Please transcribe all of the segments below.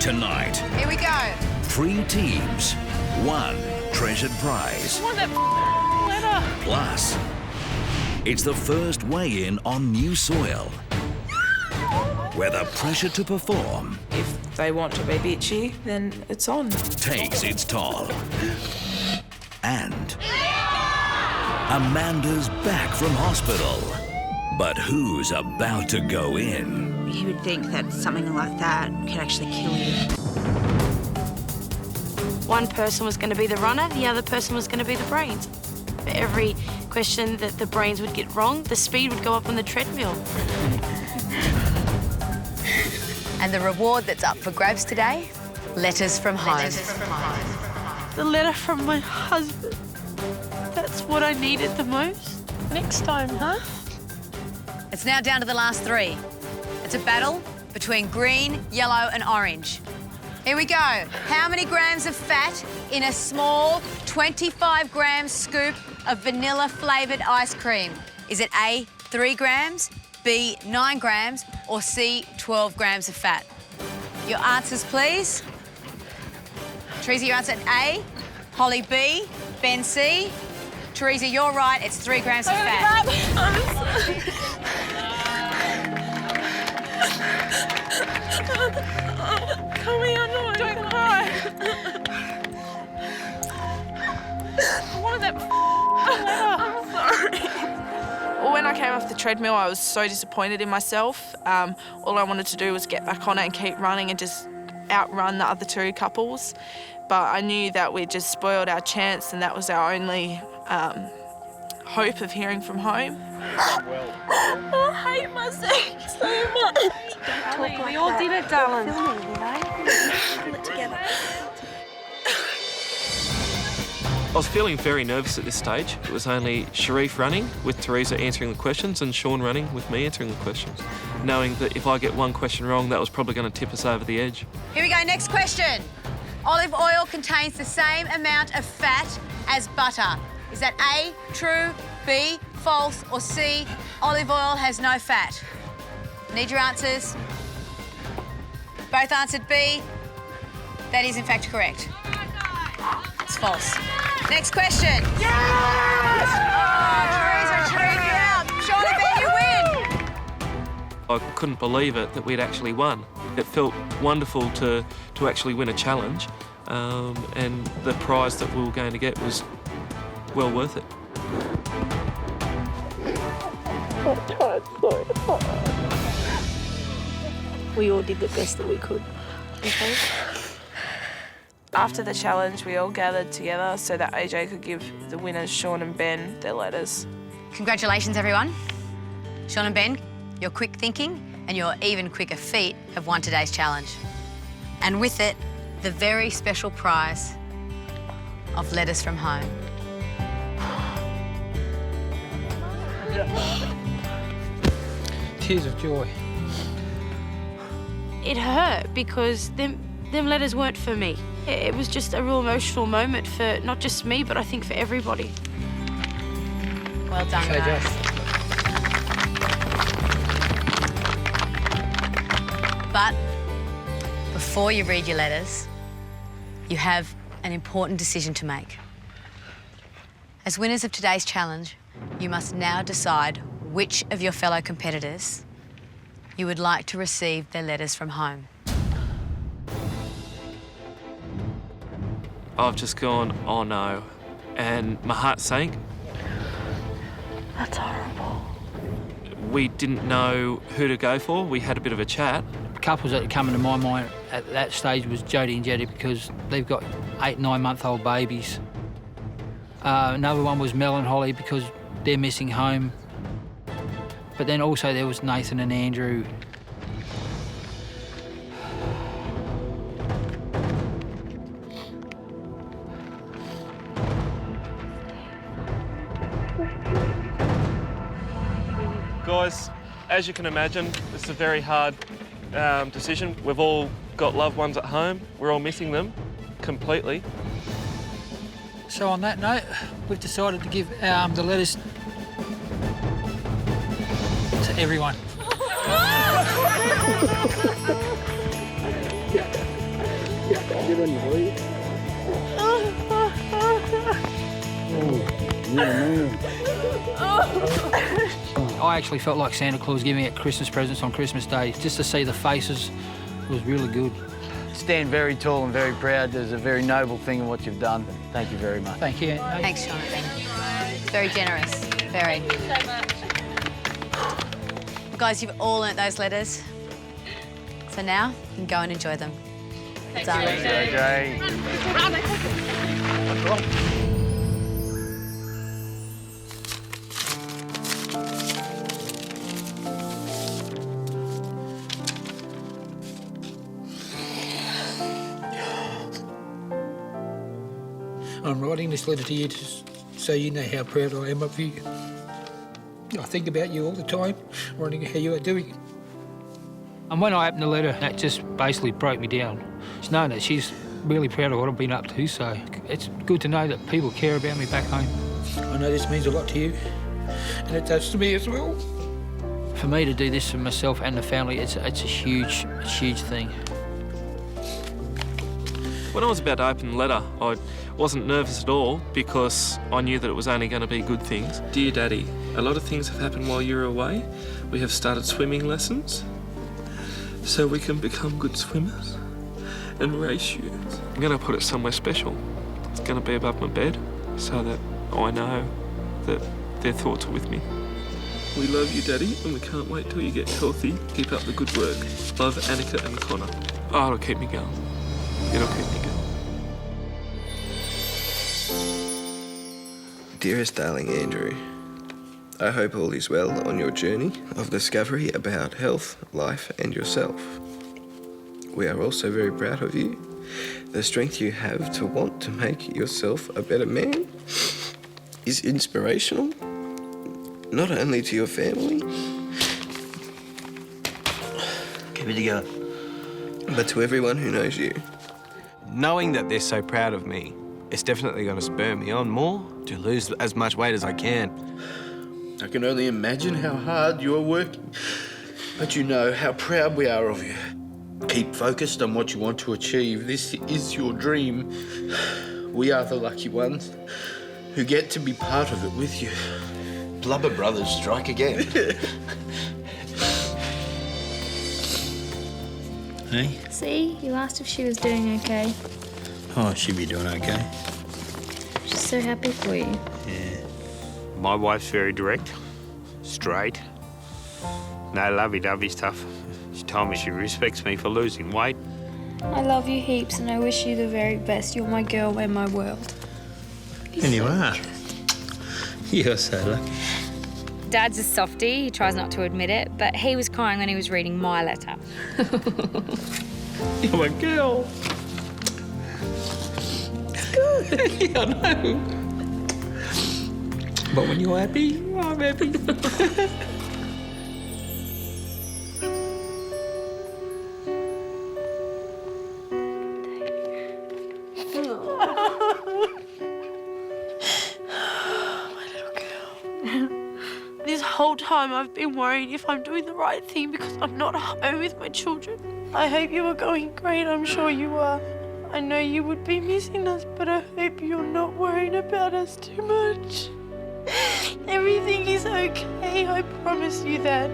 Tonight, Here we go. 3 teams, 1 treasured prize. I want that letter. Plus, it's the first weigh-in on new soil, where the pressure to perform If they want to be bitchy, then it's on. takes its toll. And Amanda's back from hospital. But who's about to go in? You would think that something like that could actually kill you. One person was going to be the runner, the other person was going to be the brains. For every question that the brains would get wrong, the speed would go up on the treadmill. And the reward that's up for grabs today, letters from home. The letter from my husband. That's what I needed the most. Next time, huh? It's now down to the last 3. It's a battle between green, yellow and orange. Here we go. How many grams of fat in a small 25-gram scoop of vanilla-flavoured ice cream? Is it A, 3 grams, B, 9 grams, or C, 12 grams of fat? Your answers, please. Teresa, you answered A. Holly, B. Ben, C. Teresa, you're right. It's 3 grams of fat. Come here, no, don't cry. I wanted that letter. I'm sorry. Well, when I came off the treadmill, I was so disappointed in myself. All I wanted to do was get back on it and keep running and just outrun the other 2 couples. But I knew that we'd just spoiled our chance and that was our only hope of hearing from home. I hate myself so much. We all did it, darling. Pull it together. I was feeling very nervous at this stage. It was only Sharif running with Teresa answering the questions and Sean running with me answering the questions, knowing that if I get one question wrong, that was probably going to tip us over the edge. Here we go, next question. Olive oil contains the same amount of fat as butter. Is that A, true, B, false, or C, olive oil has no fat? Need your answers. Both answered B. That is in fact correct. It's false. Next question. Yes! Oh, Teresa, you're out. Sean and Ben, you win. I couldn't believe it that we'd actually won. It felt wonderful to actually win a challenge, and the prize that we were going to get was well worth it. We all did the best that we could. Okay. After the challenge, we all gathered together so that AJ could give the winners, Sean and Ben, their letters. Congratulations, everyone. Sean and Ben, your quick thinking and your even quicker feet have won today's challenge. And with it, the very special prize of letters from home. Tears of joy. It hurt because them letters weren't for me. It was just a real emotional moment for not just me, but I think for everybody. Well done, Okay, guys. Josh. But before you read your letters, you have an important decision to make. As winners of today's challenge, you must now decide which of your fellow competitors you would like to receive their letters from home. I've just gone, oh no, and my heart sank. That's horrible. We didn't know who to go for. We had a bit of a chat. Couples that come into my mind at that stage was Jodie and Jetty because they've got 8, 9-month-old babies. Another one was Mel and Holly because they're missing home. But then also there was Nathan and Andrew. Guys, as you can imagine, it's a very hard decision. We've all got loved ones at home. We're all missing them completely. So on that note, we've decided to give the letters to everyone. Get on your feet. I actually felt like Santa Claus giving out Christmas presents on Christmas Day. Just to see the faces was really good. Stand very tall and very proud. There's a very noble thing in what you've done. Thank you very much. Thank you. Thanks, Jonathan. Very generous. Very. Thank you so much. Guys, you've all learnt those letters. So now you can go and enjoy them. Thank Done. you, AJ. I'm writing this letter to you so you know how proud I am of you. I think about you all the time, wondering how you are doing. And when I opened the letter, that just basically broke me down. Just knowing that she's really proud of what I've been up to, so it's good to know that people care about me back home. I know this means a lot to you, and it does to me as well. For me to do this for myself and the family, it's a huge thing. When I was about to open the letter, I wasn't nervous at all because I knew that it was only going to be good things. Dear Daddy, a lot of things have happened while you were away. We have started swimming lessons so we can become good swimmers and race you. I'm going to put it somewhere special. It's going to be above my bed so that I know that their thoughts are with me. We love you, Daddy, and we can't wait till you get healthy. Keep up the good work. Love, Annika and Connor. Oh, it'll keep me going. It'll keep me going. Dearest darling Andrew, I hope all is well on your journey of discovery about health, life and yourself. We are also very proud of you. The strength you have to want to make yourself a better man is inspirational, not only to your family, Keep it together. but to everyone who knows you. Knowing that they're so proud of me, it's definitely going to spur me on more to lose as much weight as I can. I can only imagine how hard you are working, but you know how proud we are of you. Keep focused on what you want to achieve. This is your dream. We are the lucky ones who get to be part of it with you. Blubber Brothers strike again. Hey? See, you asked if she was doing okay. Oh, she'll be doing okay. She's so happy for you. Yeah. My wife's very direct, straight, no lovey-dovey stuff. She told me she respects me for losing weight. I love you heaps and I wish you the very best. You're my girl and my world. And you are. You're so lucky. Dad's a softie, he tries not to admit it, but he was crying when he was reading my letter. You're my girl. Good. I know. But when you're happy, I'm happy. This whole time I've been worried if I'm doing the right thing because I'm not home with my children. I hope you are going great, I'm sure you are. I know you would be missing us, but I hope you're not worrying about us too much. Everything is okay, I promise you that.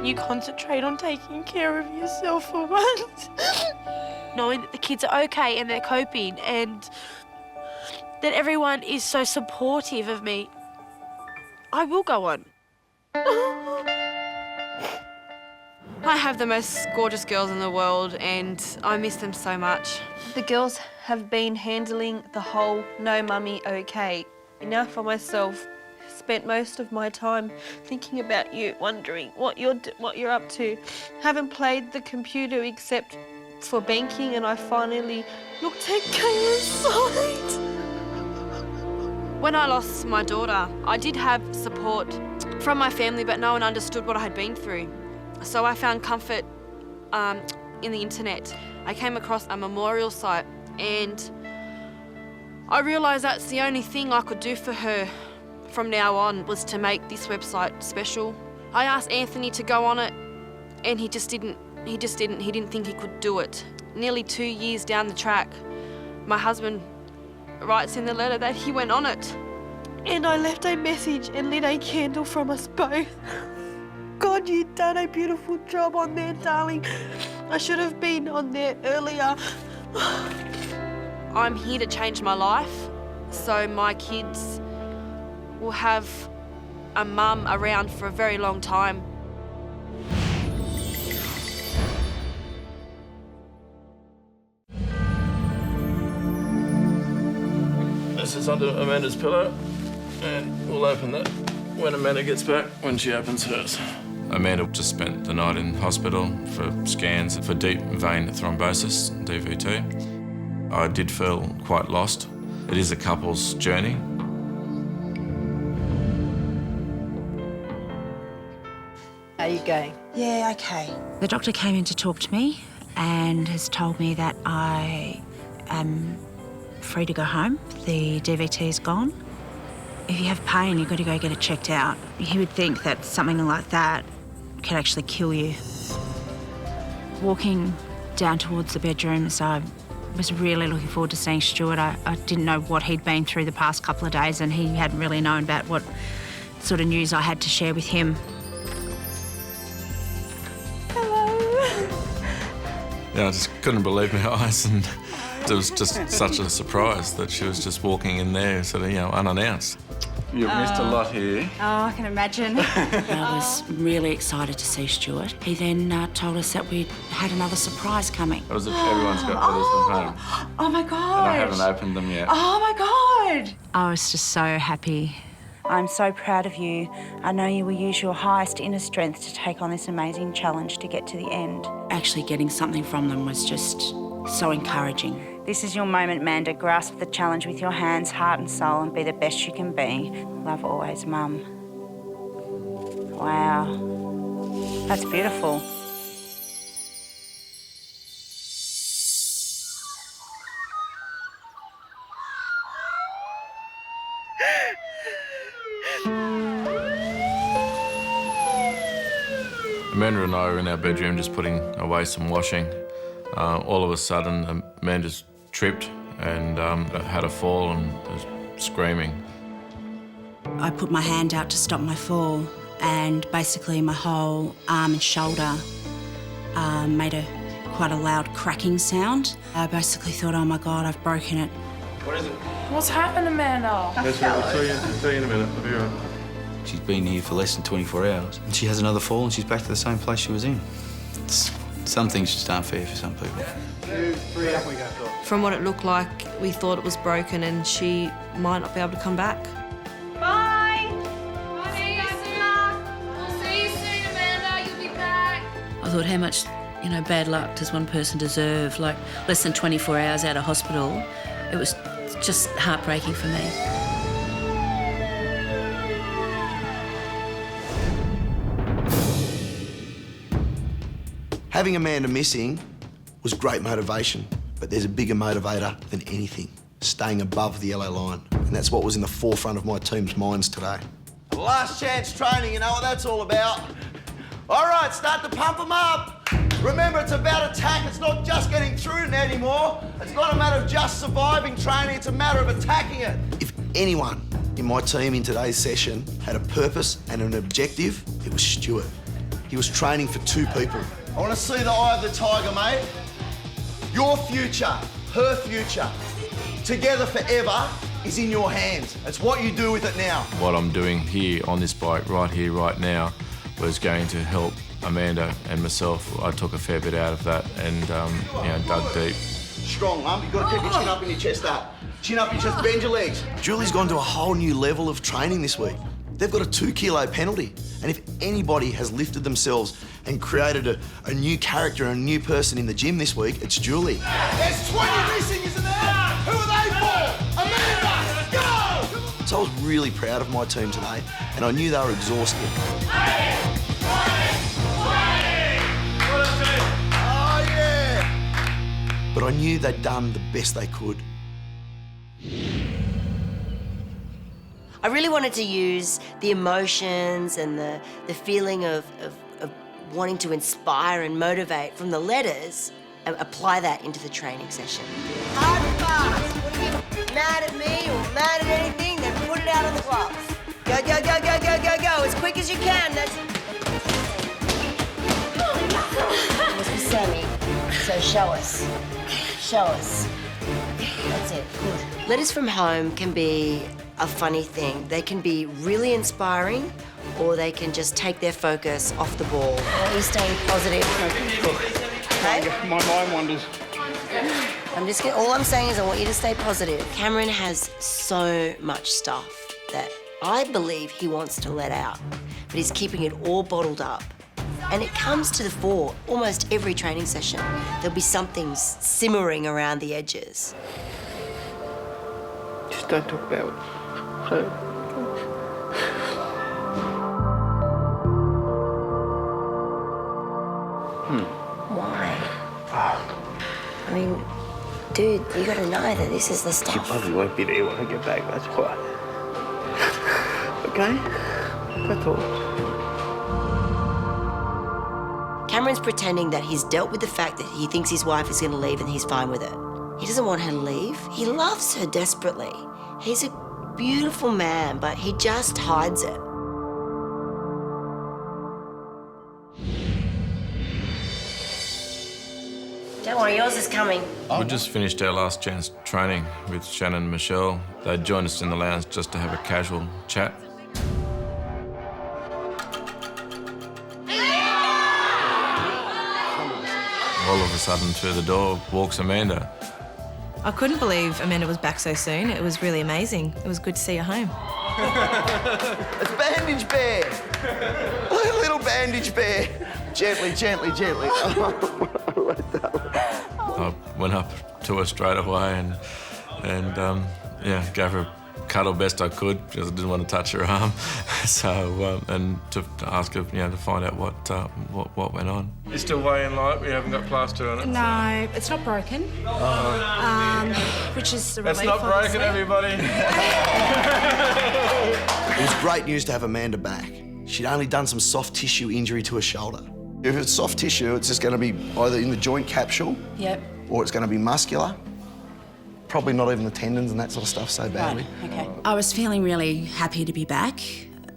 You concentrate on taking care of yourself for once. Knowing that the kids are okay and they're coping and that everyone is so supportive of me. I will go on. I have the most gorgeous girls in the world and I miss them so much. The girls have been handling the whole no mummy okay. Now for myself, spent most of my time thinking about you, wondering what you're up to. Haven't played the computer except for banking and I finally looked at Kayla's side. When I lost my daughter, I did have support from my family, but no one understood what I had been through. So I found comfort in the internet. I came across a memorial site and I realised that's the only thing I could do for her from now on was to make this website special. I asked Anthony to go on it and he didn't think he could do it. nearly 2 years down the track, my husband writes in the letter that he went on it. And I left a message and lit a candle from us both. God, you've done a beautiful job on there, darling. I should have been on there earlier. I'm here to change my life, so my kids will have a mum around for a very long time. This is under Amanda's pillow, and we'll open that when Amanda gets back, when she opens hers. Amanda just spent the night in hospital for scans for deep vein thrombosis, DVT. I did feel quite lost. It is a couple's journey. How are you going? Yeah, okay. The doctor came in to talk to me and has told me that I am free to go home. The DVT is gone. If you have pain, you've got to go get it checked out. He would think that something like that could actually kill you. Walking down towards the bedrooms, I was really looking forward to seeing Stuart. I didn't know what he'd been through the past couple of days, and he hadn't really known about what sort of news I had to share with him. Yeah, I just couldn't believe my eyes, and it was just such a surprise that she was just walking in there, sort of, unannounced. You've missed a lot here. Oh, I can imagine. I was really excited to see Stuart. He then told us that we had another surprise coming. It was if everyone's got letters from home. Oh my God. And I haven't opened them yet. Oh my God. I was just so happy. I'm so proud of you. I know you will use your highest inner strength to take on this amazing challenge to get to the end. Actually getting something from them was just so encouraging. This is your moment, Amanda. Grasp the challenge with your hands, heart and soul, and be the best you can be. Love always, Mum. Wow. That's beautiful. Amanda and I were in our bedroom just putting away some washing. All of a sudden, Amanda's tripped and had a fall and was screaming. I put my hand out to stop my fall, and basically my whole arm and shoulder made quite a loud cracking sound. I basically thought, oh my God, I've broken it. What is it? What's happened, Amanda? That's right, I'll tell you in a minute. I'll be right. She's been here for less than 24 hours, and she has another fall, and she's back to the same place she was in. Some things just aren't fair for some people. 2, 3, up we go. From what it looked like, we thought it was broken and she might not be able to come back. Bye! We'll see you soon. We'll see you soon, Amanda. You'll be back. I thought, how much, bad luck does one person deserve? Like, less than 24 hours out of hospital. It was just heartbreaking for me. Having Amanda missing was great motivation, but there's a bigger motivator than anything, staying above the yellow line. And that's what was in the forefront of my team's minds today. Last chance training, you know what that's all about. All right, start to pump them up. Remember, it's about attack. It's not just getting through it anymore. It's not a matter of just surviving training. It's a matter of attacking it. If anyone in my team in today's session had a purpose and an objective, it was Stuart. He was training for 2 people. I want to see the eye of the tiger, mate. Your future, her future, together forever is in your hands. It's what you do with it now. What I'm doing here on this bike, right here, right now, was going to help Amanda and myself. I took a fair bit out of that and, dug deep. Strong, Mum. You've got to keep your chin up and your chest up. Chin up, your chest, bend your legs. Julie's gone to a whole new level of training this week. They've got a 2-kilo penalty. And if anybody has lifted themselves and created a new character and a new person in the gym this week, it's Julie. There's 20 missing, isn't there? Who are they for? Amanda, go! So I was really proud of my team today, and I knew they were exhausted. Oh, yeah! But I knew they'd done the best they could. I really wanted to use the emotions and the feeling of wanting to inspire and motivate from the letters apply that into the training session. Hard and fast. When you get mad at me or mad at anything, then put it out on the gloves. Go, go, go, go, go, go, go, as quick as you can. That's... This was Sammy, so show us. Show us. That's it, good. Letters from home can be a funny thing. They can be really inspiring, or they can just take their focus off the ball. Are you staying positive? Okay? My mind wanders. All I'm saying is I want you to stay positive. Cameron has so much stuff that I believe he wants to let out, but he's keeping it all bottled up. And it comes to the fore almost every training session. There'll be something simmering around the edges. Just don't talk about it. Why? I mean, dude, you gotta know that this is the stuff. You probably won't be there when I get back, that's why. Okay? That's all. Cameron's pretending that he's dealt with the fact that he thinks his wife is gonna leave and he's fine with it. He doesn't want her to leave. He loves her desperately. He's a beautiful man, but he just hides it. Don't worry, yours is coming. We just finished our last chance training with Shannan and Michelle. They joined us in the lounge just to have a casual chat. All of a sudden, through the door walks Amanda. I couldn't believe Amanda was back so soon. It was really amazing. It was good to see her home. It's Bandage Bear. Little Bandage Bear. Gently, gently, gently. I went up to her straight away and yeah, gave her a cuddle best I could because I didn't want to touch her arm. So and to ask her, to find out what went on. You're still weighing light. We haven't got plaster on it. No, it's not broken. Which is a relief. It's not broken, everybody. It was great news to have Amanda back. She'd only done some soft tissue injury to her shoulder. If it's soft tissue, it's just going to be either in the joint capsule, or it's going to be muscular. Probably not even the tendons and that sort of stuff so badly. Right, okay. I was feeling really happy to be back,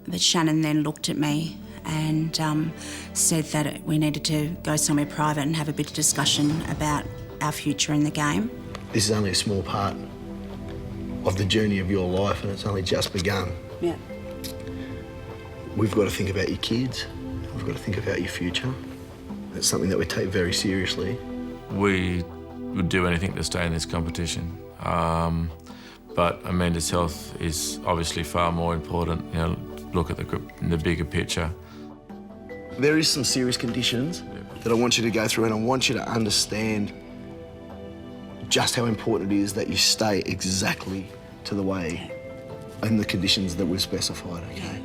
but Shannan then looked at me and said that we needed to go somewhere private and have a bit of discussion about our future in the game. This is only a small part of the journey of your life, and it's only just begun. Yeah. We've got to think about your kids. We've got to think about your future. It's something that we take very seriously. We would do anything to stay in this competition. But Amanda's health is obviously far more important. Look at the bigger picture. There is some serious conditions that I want you to go through, and I want you to understand just how important it is that you stay exactly to the way and the conditions that we've specified, okay?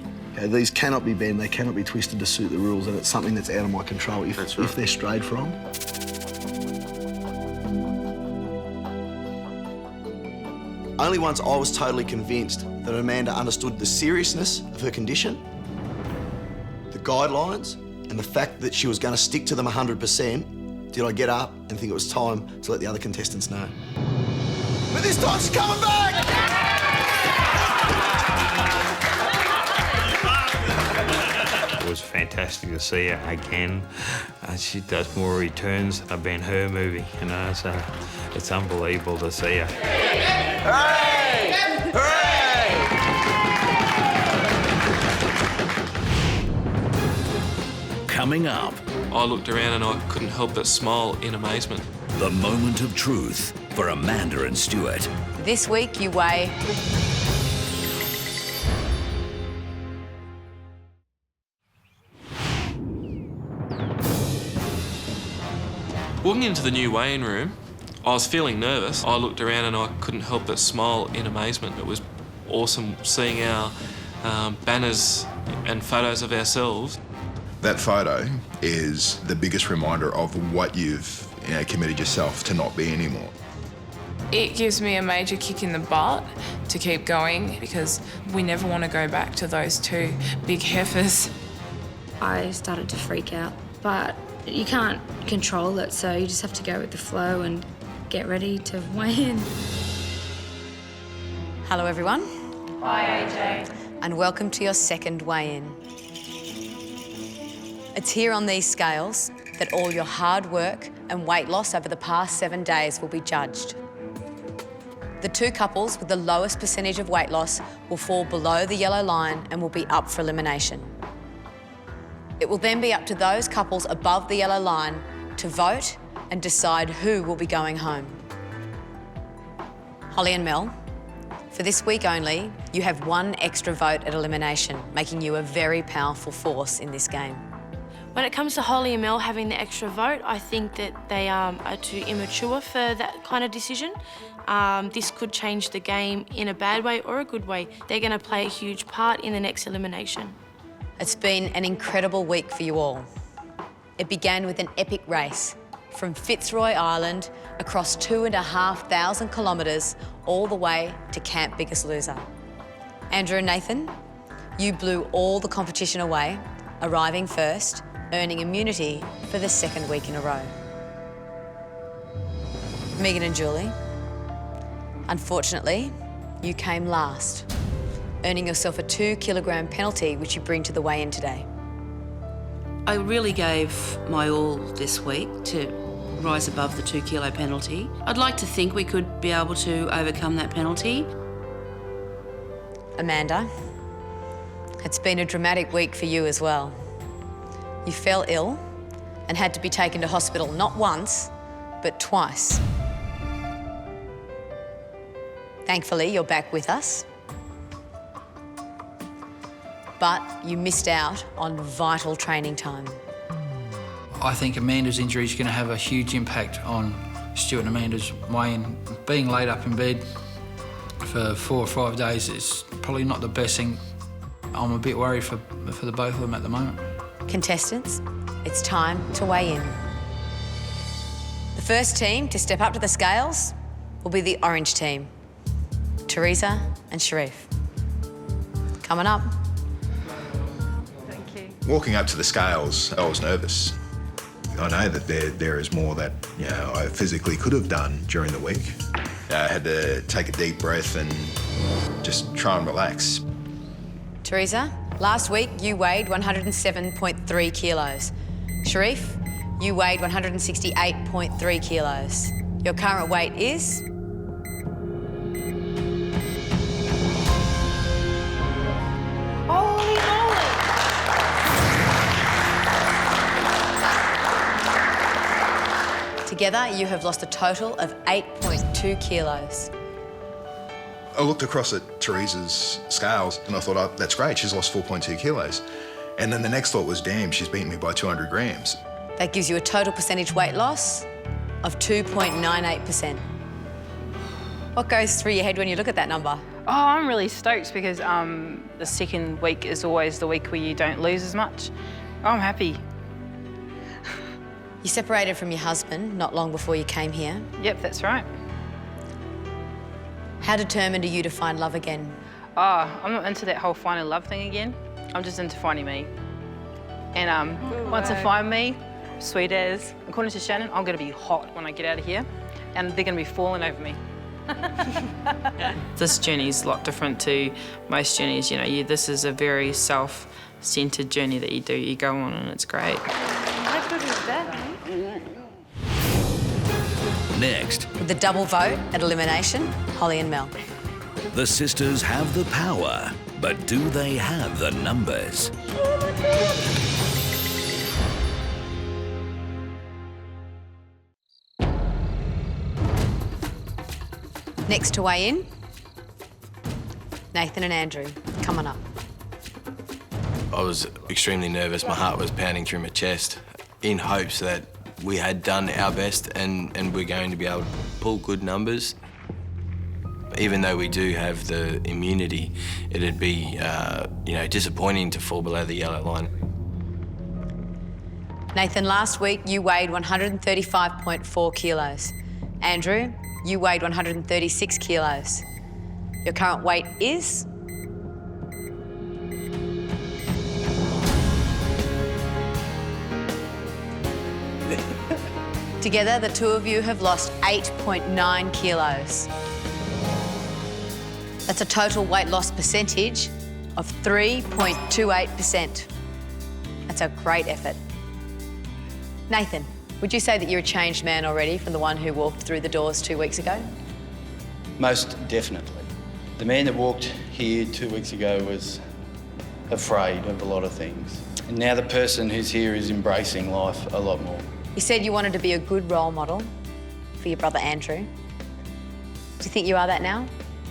These cannot be bent, they cannot be twisted to suit the rules, and it's something that's out of my control if they're strayed from. Only once I was totally convinced that Amanda understood the seriousness of her condition, the guidelines, and the fact that she was going to stick to them 100%, did I get up and think it was time to let the other contestants know. But this time she's coming back! It was fantastic to see her again. She does more returns than I've been her movie, so it's unbelievable to see her. Hooray! Hooray! Coming up. I looked around and I couldn't help but smile in amazement. The moment of truth for Amanda and Stuart. This week you weigh... Walking into the new weigh-in room, I was feeling nervous. I looked around and I couldn't help but smile in amazement. It was awesome seeing our banners and photos of ourselves. That photo is the biggest reminder of what you've committed yourself to not be anymore. It gives me a major kick in the butt to keep going because we never want to go back to those two big heifers. I started to freak out, but You can't control it, so you just have to go with the flow and get ready to weigh in. Hello, everyone. Hi, AJ. And welcome to your second weigh-in. It's here on these scales that all your hard work and weight loss over the past 7 days will be judged. The two couples with the lowest percentage of weight loss will fall below the yellow line and will be up for elimination. It will then be up to those couples above the yellow line to vote and decide who will be going home. Holly and Mel, for this week only, you have one extra vote at elimination, making you a very powerful force in this game. When it comes to Holly and Mel having the extra vote, I think that they are too immature for that kind of decision. This could change the game in a bad way or a good way. They're going to play a huge part in the next elimination. It's been an incredible week for you all. It began with an epic race from Fitzroy Island across 2,500 kilometres all the way to Camp Biggest Loser. Andrew and Nathan, you blew all the competition away, arriving first, earning immunity for the second week in a row. Megan and Julie, unfortunately, you came last, earning yourself a 2-kilogram penalty which you bring to the weigh-in today. I really gave my all this week to rise above the 2-kilo penalty. I'd like to think we could be able to overcome that penalty. Amanda, it's been a dramatic week for you as well. You fell ill and had to be taken to hospital not once, but twice. Thankfully, you're back with us. But you missed out on vital training time. I think Amanda's injury is going to have a huge impact on Stuart and Amanda's weigh-in. Being laid up in bed for 4 or 5 days is probably not the best thing. I'm a bit worried for the both of them at the moment. Contestants, it's time to weigh in. The first team to step up to the scales will be the orange team, Teresa and Sharif. Coming up. Thank you. Walking up to the scales, I was nervous. I know that there is more that I physically could have done during the week. I had to take a deep breath and just try and relax. Teresa, last week you weighed 107.3 kilos. Sharif, you weighed 168.3 kilos. Your current weight is? Holy moly! Together, you have lost a total of 8.2 kilos. I looked across at Teresa's scales and I thought, oh, that's great, she's lost 4.2 kilos. And then the next thought was, damn, she's beaten me by 200 grams. That gives you a total percentage weight loss of 2.98%. What goes through your head when you look at that number? Oh, I'm really stoked because the second week is always the week where you don't lose as much. Oh, I'm happy. You separated from your husband not long before you came here. Yep, that's right. How determined are you to find love again? Oh, I'm not into that whole finding love thing again. I'm just into finding me. And once I find me, sweet as, according to Shannon, I'm going to be hot when I get out of here, and they're going to be falling over me. This journey is a lot different to most journeys. This is a very self-centered journey that you go on, and it's great. How good is that? Next, with the double vote at elimination, Holly and Mel. the sisters have the power, but do they have the numbers? Next to weigh in, Nathan and Andrew, come on up. I was extremely nervous. My heart was pounding through my chest in hopes that we had done our best and we're going to be able to pull good numbers. Even though we do have the immunity, it'd be disappointing to fall below the yellow line. Nathan, last week you weighed 135.4 kilos. Andrew, you weighed 136 kilos. Your current weight is? Together, the two of you have lost 8.9 kilos. That's a total weight loss percentage of 3.28%. That's a great effort. Nathan, would you say that you're a changed man already from the one who walked through the doors 2 weeks ago? Most definitely. The man that walked here 2 weeks ago was afraid of a lot of things. And now the person who's here is embracing life a lot more. You said you wanted to be a good role model for your brother Andrew. Do you think you are that now?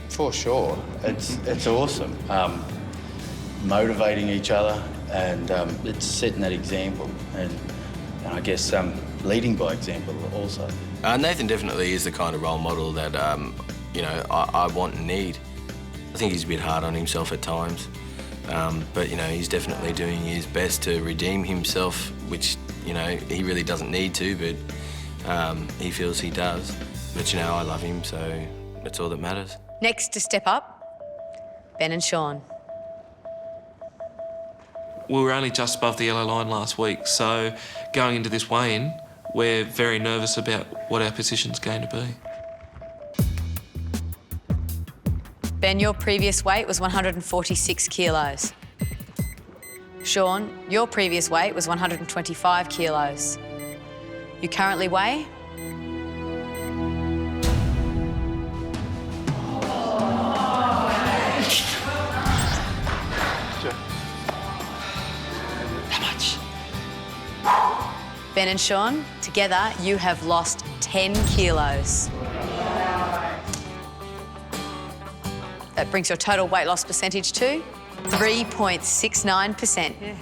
For sure. It's awesome. Motivating each other and it's setting that example and I guess leading by example also. Nathan definitely is the kind of role model that, you know, I want and need. I think he's a bit hard on himself at times, but, you know, he's definitely doing his best to redeem himself, which, you know, he really doesn't need to, but he feels he does. But, you know, I love him, so that's all that matters. Next to step up, Ben and Sean. We were only just above the yellow line last week, so going into this weigh-in, we're very nervous about what our position's going to be. Ben, your previous weight was 146 kilos. Sean, your previous weight was 125 kilos. You currently weigh? How much? Ben and Sean, together you have lost 10 kilos. That brings your total weight loss percentage to 3.69%. Yeah.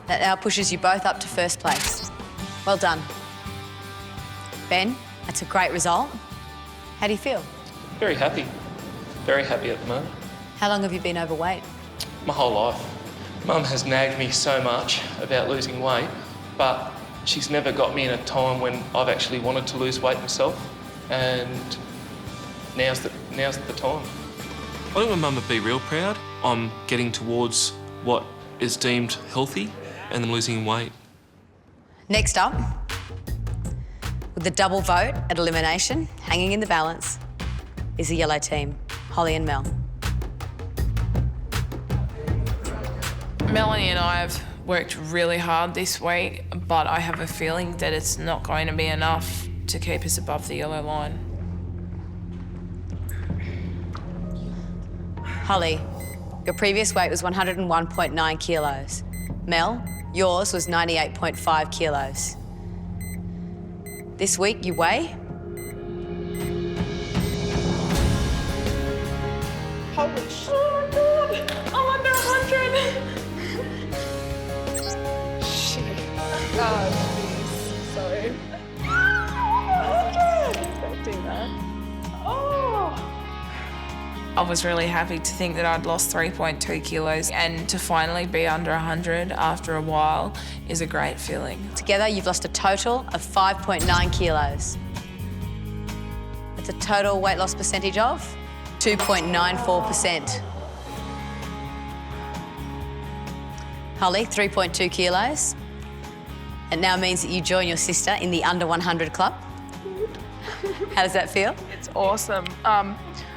That now pushes you both up to first place. Well done. Ben, that's a great result. How do you feel? Very happy. Very happy at the moment. How long have you been overweight? My whole life. Mum has nagged me so much about losing weight, but she's never got me in a time when I've actually wanted to lose weight myself, and now's the time. I think my mum would be real proud. I'm getting towards what is deemed healthy and then losing weight. Next up, with the double vote at elimination, hanging in the balance, is the yellow team, Holly and Mel. Melanie and I have worked really hard this week, but I have a feeling that it's not going to be enough to keep us above the yellow line. Holly, your previous weight was 101.9 kilos. Mel, yours was 98.5 kilos. This week you weigh? Holy shit. Oh my God, I'm under 100. Shit. Oh, jeez. Sorry. I wasn't expecting that. Oh. I was really happy to think that I'd lost 3.2 kilos and to finally be under 100 after a while is a great feeling. Together, you've lost a total of 5.9 kilos. That's a total weight loss percentage of 2.94%. Holly, 3.2 kilos. It now means that you join your sister in the under 100 club. How does that feel? It's awesome.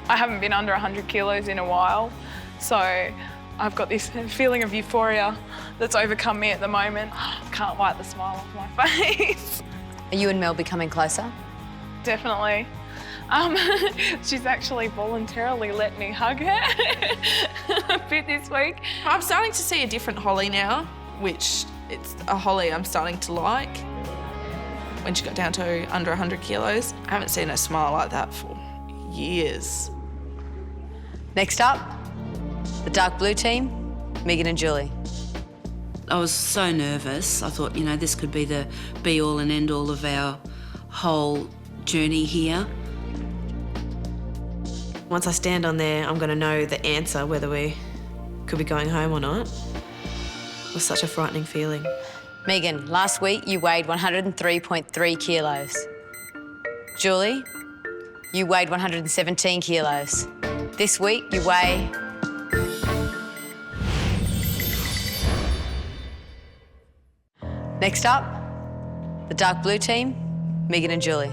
I haven't been under 100 kilos in a while, so I've got this feeling of euphoria that's overcome me at the moment. I can't wipe the smile off my face. Are you and Mel becoming closer? Definitely. She's actually voluntarily let me hug her a bit this week. I'm starting to see a different Holly now, which it's a Holly I'm starting to like. When she got down to under 100 kilos, I haven't seen her smile like that for years. Next up, the dark blue team, Megan and Julie. I was so nervous. I thought, you know, this could be the be-all and end-all of our whole journey here. Once I stand on there, I'm going to know the answer, whether we could be going home or not. It was such a frightening feeling. Megan, last week you weighed 103.3 kilos. Julie, you weighed 117 kilos. This week you weigh... Next up, the dark blue team, Megan and Julie.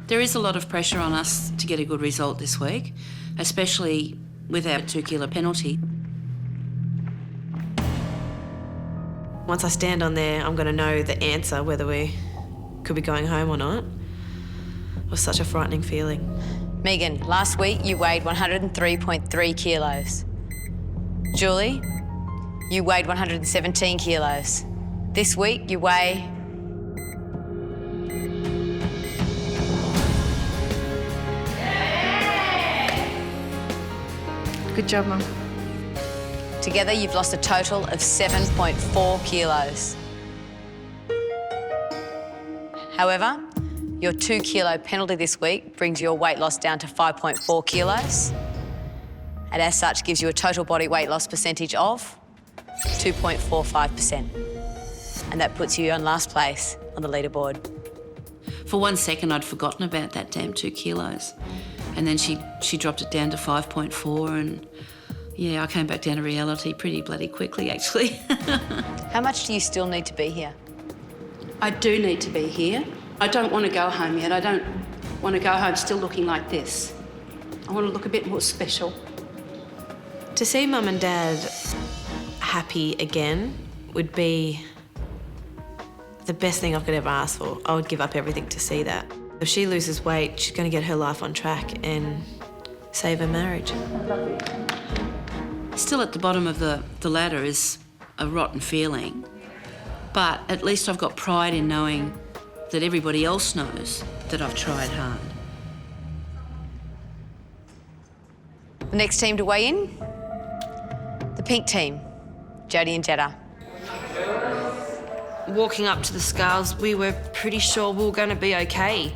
There is a lot of pressure on us to get a good result this week, especially with our 2 kilo penalty. Once I stand on there, I'm going to know the answer, whether we could be going home or not. It was such a frightening feeling. Megan, last week you weighed 103.3 kilos. Julie, you weighed 117 kilos. This week you weigh... Good job, Mum. Together you've lost a total of 7.4 kilos. However, your 2 kilo penalty this week brings your weight loss down to 5.4 kilos, and as such gives you a total body weight loss percentage of 2.45%. And that puts you on last place on the leaderboard. For 1 second, I'd forgotten about that damn 2 kilos. And then she dropped it down to 5.4, and yeah, I came back down to reality pretty bloody quickly, actually. How much do you still need to be here? I do need to be here. I don't want to go home yet. I don't want to go home still looking like this. I want to look a bit more special. To see Mum and Dad happy again would be the best thing I could ever ask for. I would give up everything to see that. If she loses weight, she's going to get her life on track and save her marriage. Still at the bottom of the ladder is a rotten feeling, but at least I've got pride in knowing that everybody else knows that I've tried hard. The next team to weigh in, the pink team, Jodie and Jetta. Walking up to the scales, we were pretty sure we were going to be okay,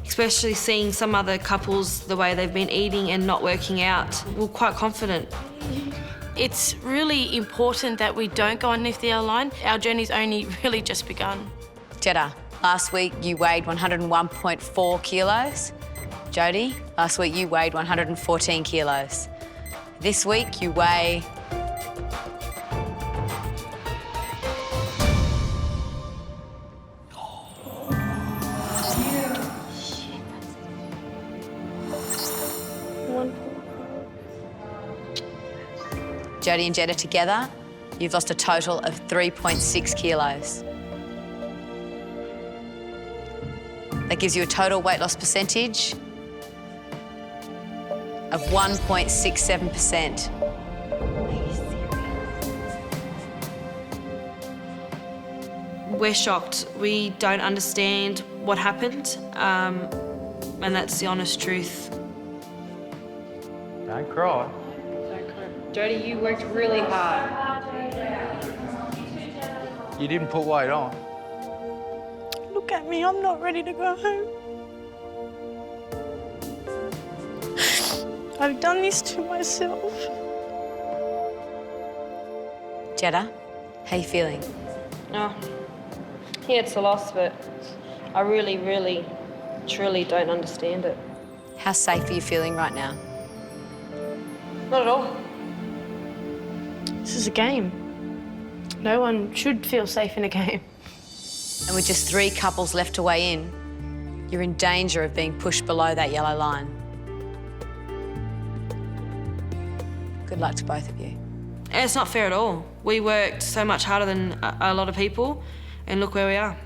especially seeing some other couples, the way they've been eating and not working out. We're quite confident. It's really important that we don't go underneath the yellow line. Our journey's only really just begun. Jetta, last week you weighed 101.4 kilos. Jodie, last week you weighed 114 kilos. This week you weigh... Jodie and Jetta together, you've lost a total of 3.6 kilos. That gives you a total weight loss percentage of 1.67%. We're shocked. We don't understand what happened, and that's the honest truth. Don't cry. Jodie, you worked really hard. You didn't put weight on. Look at me, I'm not ready to go home. I've done this to myself. Jetta, how are you feeling? Oh, yeah, it's a loss, but I really, really, truly don't understand it. How safe are you feeling right now? Not at all. This is a game. No one should feel safe in a game. And with just 3 couples left to weigh in, you're in danger of being pushed below that yellow line. Good luck to both of you. And it's not fair at all. We worked so much harder than a lot of people, and look where we are.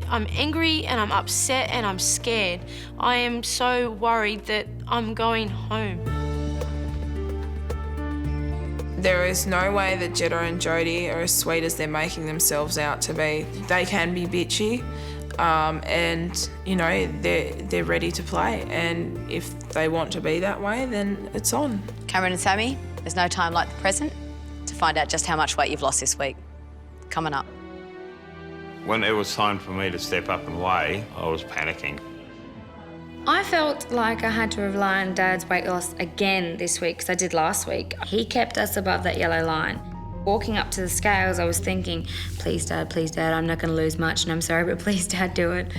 I'm angry and I'm upset and I'm scared. I am so worried that I'm going home. There is no way that Jetta and Jodie are as sweet as they're making themselves out to be. They can be bitchy, and you know they're ready to play. And if they want to be that way, then it's on. Cameron and Sammy, there's no time like the present to find out just how much weight you've lost this week. Coming up. When it was time for me to step up and weigh, I was panicking. I felt like I had to rely on Dad's weight loss again this week, because I did last week. He kept us above that yellow line. Walking up to the scales, I was thinking, please, Dad, I'm not going to lose much, and I'm sorry, but please, Dad, do it.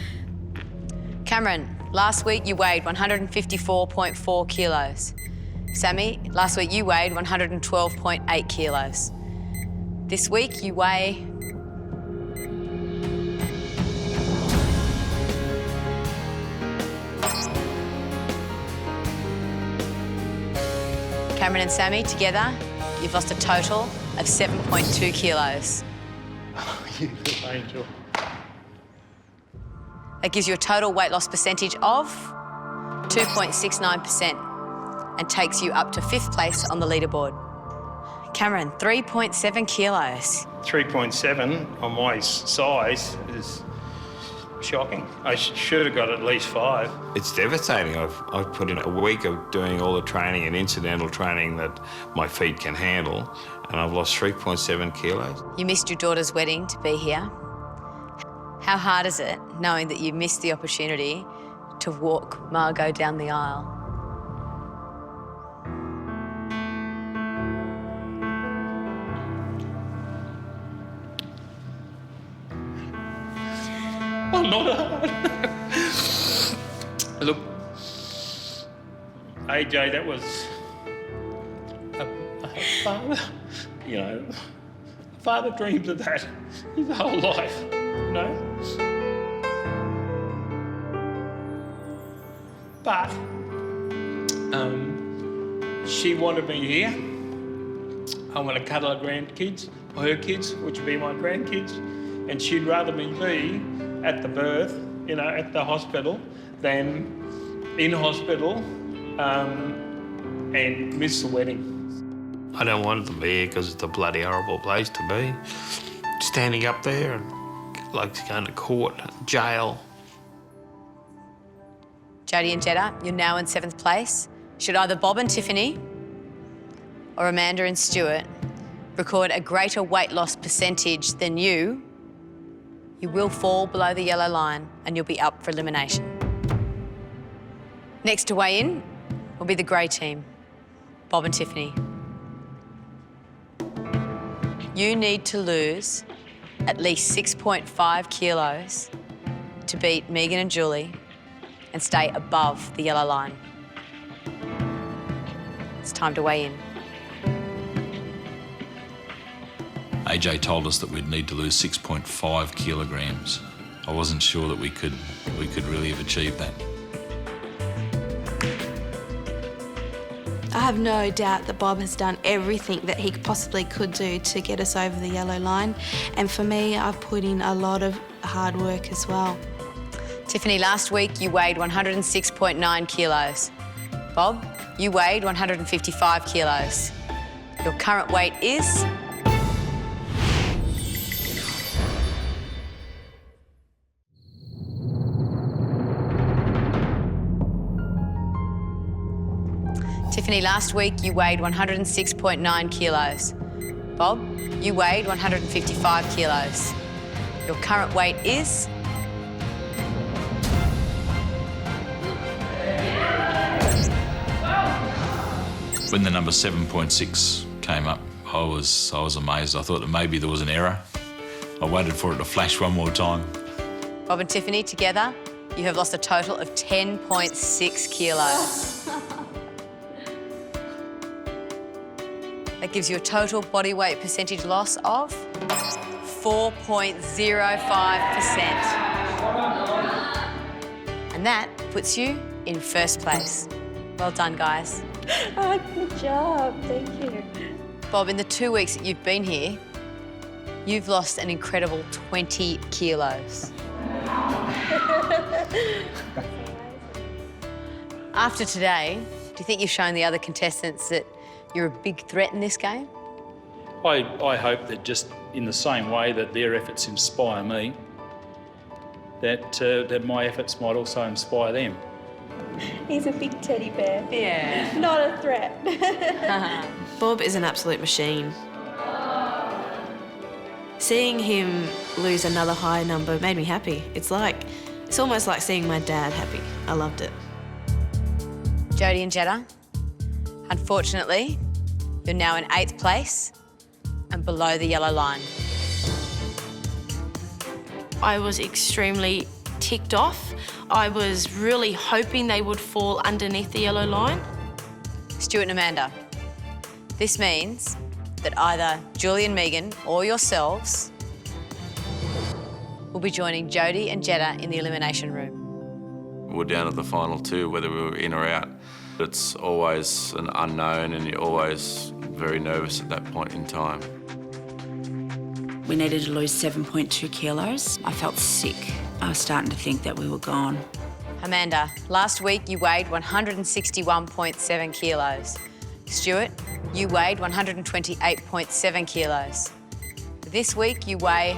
Cameron, last week you weighed 154.4 kilos. Sammy, last week you weighed 112.8 kilos. This week you weigh... Cameron and Sammy, together, you've lost a total of 7.2 kilos. You little angel. That gives you a total weight loss percentage of 2.69% and takes you up to 5th place on the leaderboard. Cameron, 3.7 kilos. 3.7 on my size is shocking. I should have got at least 5. It's devastating. I've put in a week of doing all the training and incidental training that my feet can handle, and I've lost 3.7 kilos. You missed your daughter's wedding to be here. How hard is it knowing that you missed the opportunity to walk Margot down the aisle? Well, not hard. Look, AJ, that was a father, you know, a father dreams of that his whole life, you know. But she wanted me here. I want to cuddle her grandkids, or her kids, which would be my grandkids, and she'd rather me be at the birth, you know, at the hospital, than in hospital and miss the wedding. I don't want it to be here because it's a bloody horrible place to be. Standing up there and like going to court, jail. Jodie and Jetta, you're now in 7th place. Should either Bob and Tiffany or Amanda and Stuart record a greater weight loss percentage than you will fall below the yellow line and you'll be up for elimination. Next to weigh in will be the grey team, Bob and Tiffany. You need to lose at least 6.5 kilos to beat Megan and Julie and stay above the yellow line. It's time to weigh in. AJ told us that we'd need to lose 6.5 kilograms. I wasn't sure that we could really have achieved that. I have no doubt that Bob has done everything that he possibly could do to get us over the yellow line. And for me, I've put in a lot of hard work as well. Tiffany, last week you weighed 106.9 kilos. Bob, you weighed 155 kilos. Your current weight is... Tiffany, last week you weighed 106.9 kilos. Bob, you weighed 155 kilos. Your current weight is... When the number 7.6 came up, I was amazed. I thought that maybe there was an error. I waited for it to flash one more time. Bob and Tiffany, together, you have lost a total of 10.6 kilos. That gives you a total body weight percentage loss of 4.05%. And that puts you in 1st place. Well done, guys. Oh, good job. Thank you. Bob, in the 2 weeks that you've been here, you've lost an incredible 20 kilos. After today, do you think you've shown the other contestants that you're a big threat in this game? I hope that just in the same way that their efforts inspire me, that my efforts might also inspire them. He's a big teddy bear. Yeah. Not a threat. Bob is an absolute machine. Seeing him lose another high number made me happy. It's almost like seeing my dad happy. I loved it. Jodie and Jetta, unfortunately, you're now in 8th place and below the yellow line. I was extremely ticked off. I was really hoping they would fall underneath the yellow line. Stuart and Amanda, this means that either Julie and Megan or yourselves will be joining Jodie and Jetta in the elimination room. we were down at the final two, whether we were in or out. It's always an unknown and you're always very nervous at that point in time. We needed to lose 7.2 kilos. I felt sick. I was starting to think that we were gone. Amanda, last week you weighed 161.7 kilos. Stuart, you weighed 128.7 kilos. This week you weigh...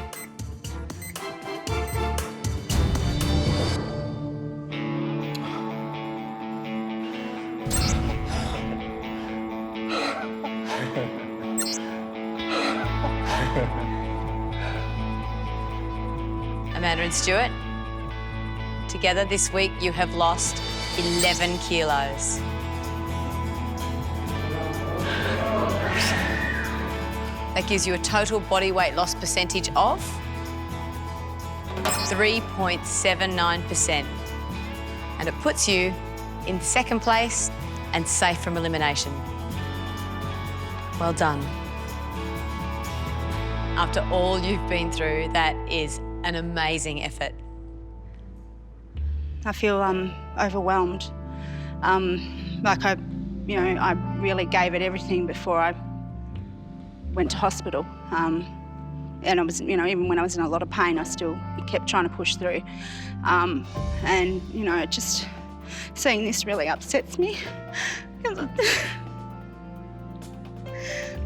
Amanda and Stuart, together this week you have lost 11 kilos. That gives you a total body weight loss percentage of 3.79%. And it puts you in second place and safe from elimination. Well done. After all you've been through, that is an amazing effort. I feel overwhelmed. Like I really gave it everything before I went to hospital. And I was, even when I was in a lot of pain, I still kept trying to push through. And, just seeing this really upsets me. Because I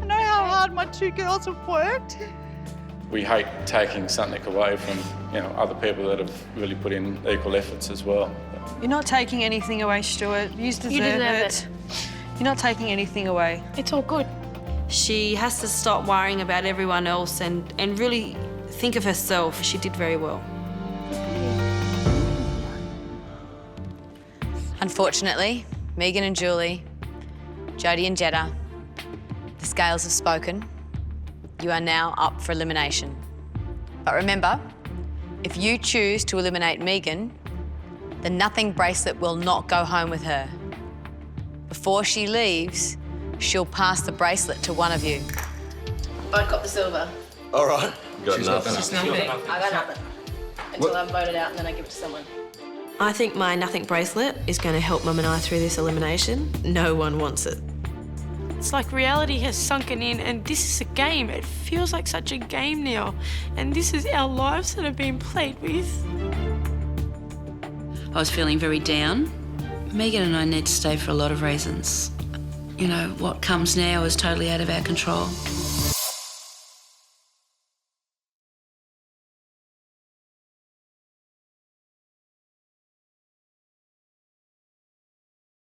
know how hard my two girls have worked. We hate taking something away from, other people that have really put in equal efforts as well. You're not taking anything away, Stuart. You deserve it. You're not taking anything away. It's all good. She has to stop worrying about everyone else and really think of herself. She did very well. Unfortunately, Megan and Julie, Jodie and Jetta, the scales have spoken. You are now up for elimination. But remember, if you choose to eliminate Megan, the nothing bracelet will not go home with her. Before she leaves, she'll pass the bracelet to one of you. I'd got the silver. All right. Got nothing. She's nothing. I got nothing. Until I'm voted out and then I give it to someone. I think my nothing bracelet is going to help Mum and I through this elimination. No one wants it. It's like reality has sunken in and this is a game. It feels like such a game now. And this is our lives that are being played with. I was feeling very down. Megan and I need to stay for a lot of reasons. What comes now is totally out of our control.